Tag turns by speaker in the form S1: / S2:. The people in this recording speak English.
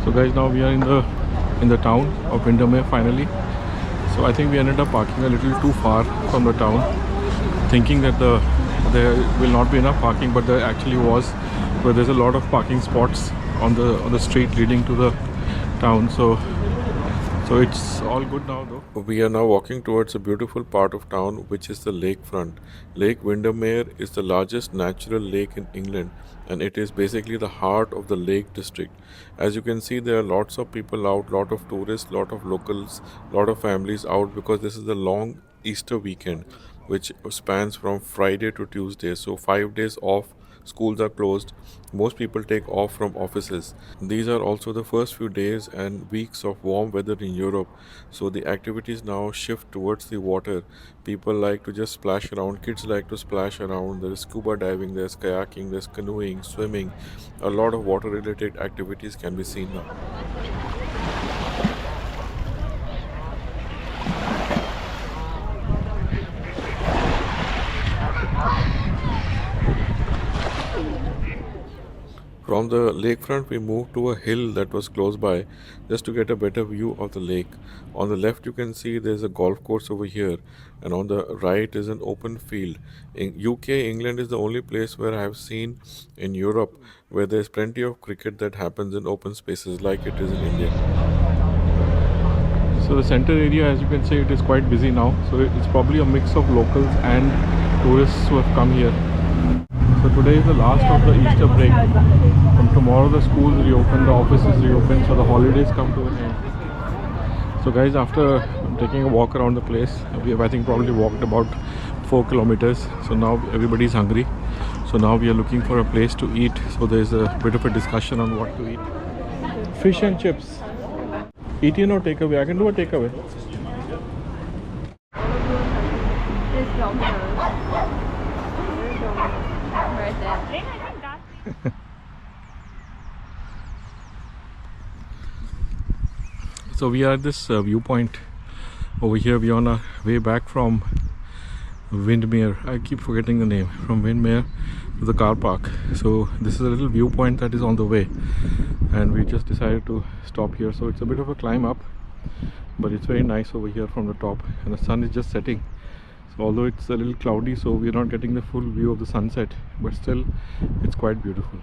S1: So guys, now we are in the town of Windermere finally. So I think we ended up parking a little too far from the town, thinking that there will not be enough parking, but there actually was. But there's a lot of parking spots on the street leading to the town. So it's all good now though. We are now walking towards a beautiful part of town, which is the lakefront. Lake Windermere is the largest natural lake in England, and it is basically the heart of the Lake District. As you can see, there are lots of people out, lot of tourists, lot of locals, lot of families out because this is the long Easter weekend, which spans from Friday to Tuesday. So 5 days off. Schools are closed. Most people take off from offices. These are also the first few days and weeks of warm weather in Europe. So the activities now shift towards the water. People like to just splash around. Kids like to splash around. There is scuba diving, there's kayaking, there's canoeing, swimming. A lot of water related activities can be seen now. From the lakefront, we moved to a hill that was close by just to get a better view of the lake. On the left, you can see there's a golf course over here, and on the right is an open field. In UK, England is the only place where I have seen in Europe where there's plenty of cricket that happens in open spaces like it is in India. So the center area, as you can see, it is quite busy now. So it's probably a mix of locals and tourists who have come here. So today is the last of the Easter break. From tomorrow the schools reopen, the offices reopen, so the holidays come to an end. So guys, after taking a walk around the place, we have I think probably walked about 4 kilometers. So now everybody is hungry. So now we are looking for a place to eat. So there's a bit of a discussion on what to eat. Fish and chips. Eat in or takeaway? I can do a takeaway. So we are at this viewpoint over here. We are on our way back from Windermere. I keep forgetting the name. From Windermere to the car park. So this is a little viewpoint that is on the way, and we just decided to stop here. So it's a bit of a climb up, but it's very nice over here from the top, and the sun is just setting. So although it's a little cloudy, so we're not getting the full view of the sunset, but still it's quite beautiful.